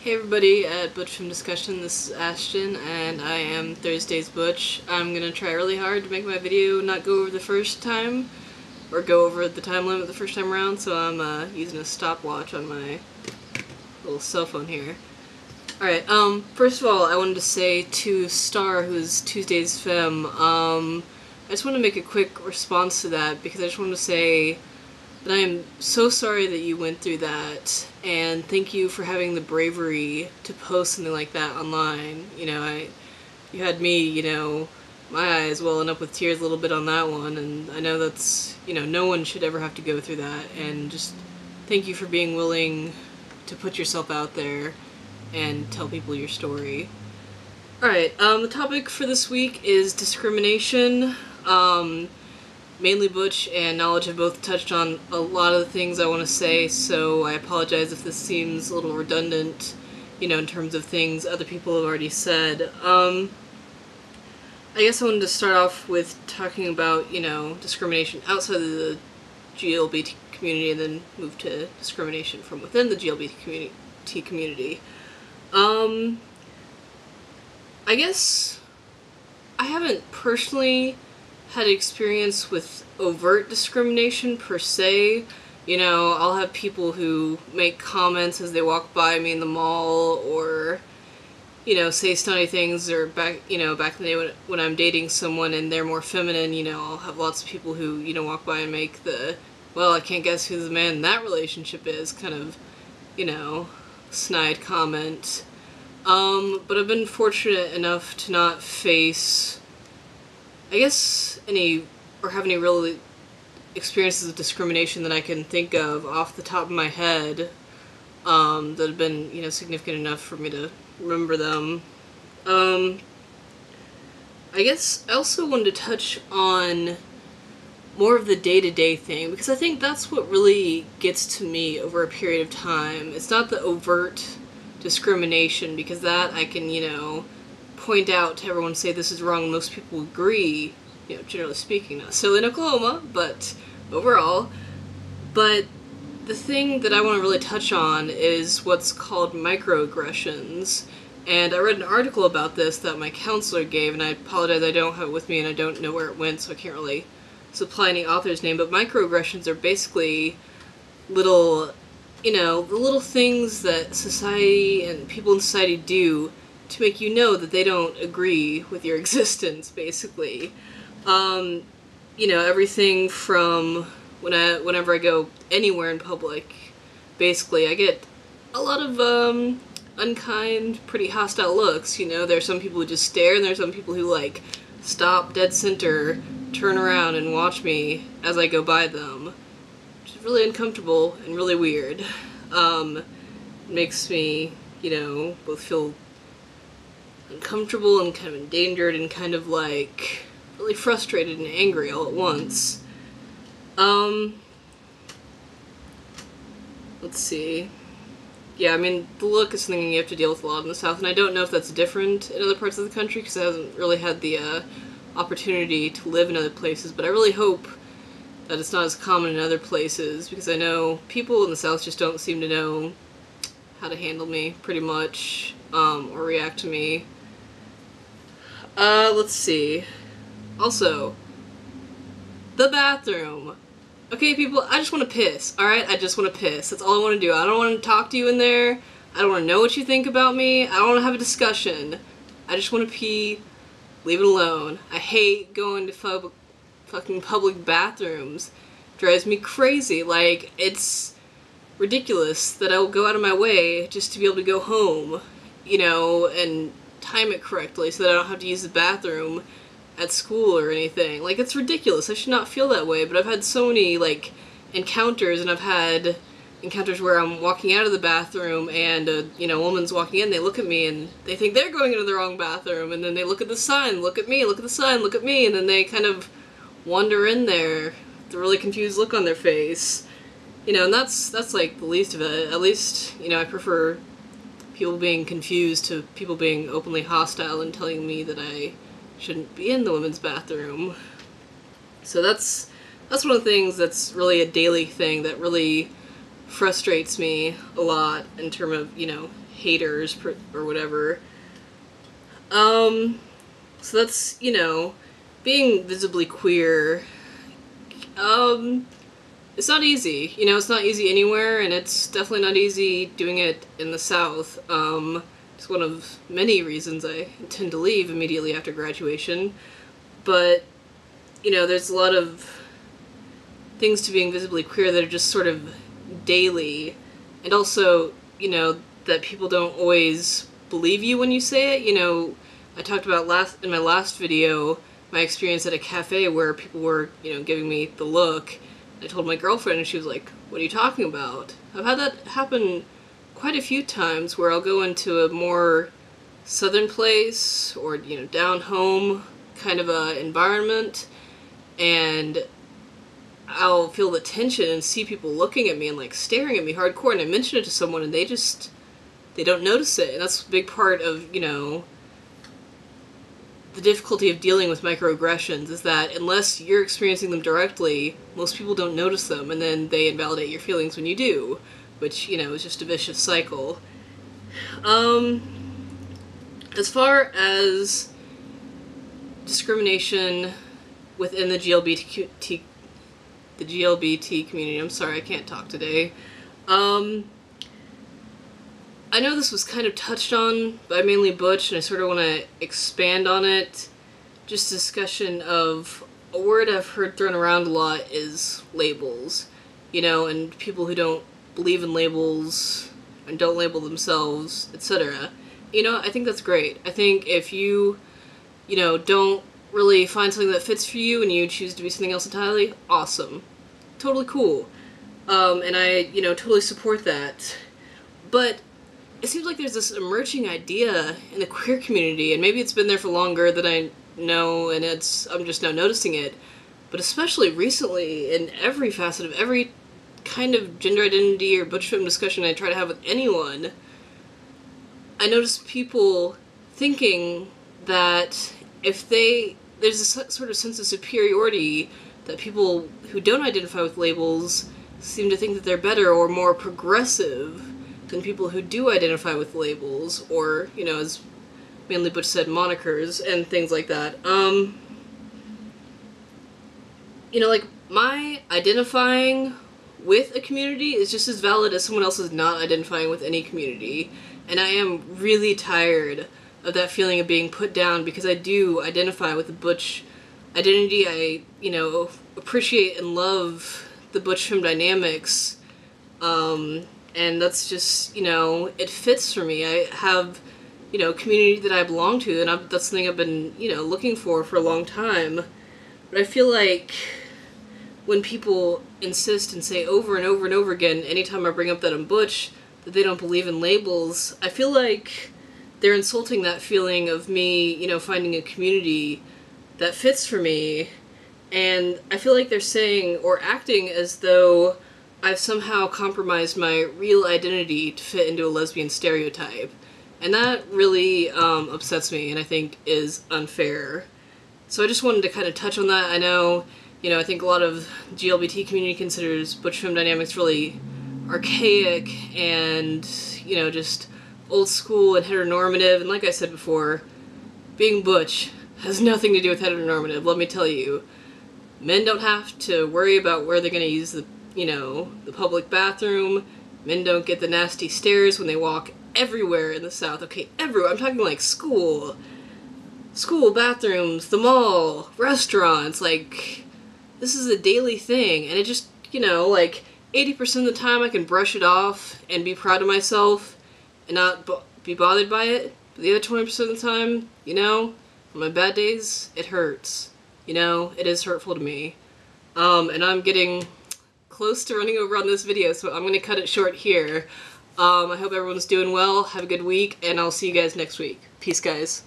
Hey everybody at butch-femme discussion, this is Ashton and I am Thursday's Butch. I'm gonna try really hard to make my video not go over the first time, or go over the time limit the first time around, so I'm using a stopwatch on my little cell phone here. Alright, first of all I wanted to say to Star, who is Tuesday's Femme, I just want to make a quick response to that because I just wanted to say that I am so sorry that you went through that, and thank you for having the bravery to post something like that online. You know, you had me, my eyes welling up with tears a little bit on that one, and I know that's, no one should ever have to go through that, and just thank you for being willing to put yourself out there and tell people your story. Alright, the topic for this week is discrimination. Mainly Butch and Knowledge have both touched on a lot of the things I want to say, so I apologize if this seems a little redundant, in terms of things other people have already said. I guess I wanted to start off with talking about, discrimination outside of the GLBT community and then move to discrimination from within the GLBT community. I guess I haven't personally had experience with overt discrimination per se. I'll have people who make comments as they walk by me in the mall, or say snotty things, or back in the day when I'm dating someone and they're more feminine, I'll have lots of people who walk by and make the, well, I can't guess who the man in that relationship is kind of snide comment. But I've been fortunate enough to not face, I guess, have any real experiences of discrimination that I can think of off the top of my head, that have been, significant enough for me to remember them. I guess I also wanted to touch on more of the day-to-day thing, because I think that's what really gets to me over a period of time. It's not the overt discrimination, because that I can, point out to everyone and say this is wrong, most people agree, generally speaking, not so in Oklahoma, but overall. But the thing that I want to really touch on is what's called microaggressions, and I read an article about this that my counselor gave, and I apologize I don't have it with me and I don't know where it went, so I can't really supply any author's name, but microaggressions are basically little, the little things that society and people in society do to make you know that they don't agree with your existence, basically. Everything from whenever I go anywhere in public, basically, I get a lot of, unkind, pretty hostile looks, There's some people who just stare, and there's some people who, stop dead center, turn around, and watch me as I go by them. Which is really uncomfortable and really weird. It makes me, both feel uncomfortable and kind of endangered and kind of really frustrated and angry all at once. Let's see. Yeah, the look is something you have to deal with a lot in the South, and I don't know if that's different in other parts of the country because I haven't really had the opportunity to live in other places, but I really hope that it's not as common in other places, because I know people in the South just don't seem to know how to handle me, pretty much, or react to me. Let's see. Also, the bathroom. Okay, people, I just want to piss, alright? I just want to piss. That's all I want to do. I don't want to talk to you in there. I don't want to know what you think about me. I don't want to have a discussion. I just want to pee. Leave it alone. I hate going to fucking public bathrooms. Drives me crazy. It's ridiculous that I will go out of my way just to be able to go home, and time it correctly so that I don't have to use the bathroom at school or anything. It's ridiculous. I should not feel that way, but I've had so many, encounters, and I've had encounters where I'm walking out of the bathroom and a woman's walking in, they look at me and they think they're going into the wrong bathroom, and then they look at the sign, look at me, look at the sign, look at me, and then they kind of wander in there with a really confused look on their face. And that's the least of it. At least, I prefer people being confused to people being openly hostile and telling me that I shouldn't be in the women's bathroom. So that's one of the things that's really a daily thing that really frustrates me a lot in terms of, haters or whatever. So that's, being visibly queer, it's not easy. It's not easy anywhere, and it's definitely not easy doing it in the South. It's one of many reasons I intend to leave immediately after graduation. But, there's a lot of things to being visibly queer that are just sort of daily. And also, that people don't always believe you when you say it. I talked about in my last video my experience at a cafe where people were, giving me the look. I told my girlfriend and she was like, "What are you talking about?" I've had that happen quite a few times where I'll go into a more southern place or, down home kind of a environment, and I'll feel the tension and see people looking at me and like staring at me hardcore, and I mention it to someone and they don't notice it. And that's a big part of, the difficulty of dealing with microaggressions, is that unless you're experiencing them directly, most people don't notice them, and then they invalidate your feelings when you do, which, is just a vicious cycle. As far as discrimination within the GLBT community, I'm sorry, I can't talk today. I know this was kind of touched on by mainly Butch, and I sort of want to expand on it. Just discussion of a word I've heard thrown around a lot is labels, and people who don't believe in labels and don't label themselves, etc. I think that's great. I think if you, don't really find something that fits for you and you choose to be something else entirely, awesome. Totally cool. And I, totally support that. But it seems like there's this emerging idea in the queer community, and maybe it's been there for longer than I know, and I'm just now noticing it, but especially recently, in every facet of every kind of gender identity or butch-femme discussion I try to have with anyone, I notice people thinking that there's a sort of sense of superiority, that people who don't identify with labels seem to think that they're better or more progressive than people who do identify with labels, or, as mainly Butch said, monikers, and things like that. Like, my identifying with a community is just as valid as someone else's not identifying with any community, and I am really tired of that feeling of being put down because I do identify with the Butch identity. I, appreciate and love the butch-femme dynamics, and that's just, it fits for me. I have, a community that I belong to, and that's something I've been, looking for a long time. But I feel like when people insist and say over and over and over again, anytime I bring up that I'm butch, that they don't believe in labels, I feel like they're insulting that feeling of me, finding a community that fits for me. And I feel like they're saying or acting as though I've somehow compromised my real identity to fit into a lesbian stereotype. And that really upsets me, and I think is unfair. So I just wanted to kind of touch on that. I know, I think a lot of GLBT community considers butch-femme dynamics really archaic and, just old school and heteronormative. And like I said before, being butch has nothing to do with heteronormative, let me tell you. Men don't have to worry about where they're going to use the public bathroom. Men don't get the nasty stares when they walk everywhere in the South. Okay, everywhere. I'm talking like school, bathrooms, the mall, restaurants. Like, this is a daily thing, and it just, like 80% of the time I can brush it off and be proud of myself and not be bothered by it. But the other 20% of the time, on my bad days, it hurts. It is hurtful to me. And I'm getting close to running over on this video, so I'm going to cut it short here. I hope everyone's doing well, have a good week, and I'll see you guys next week. Peace, guys.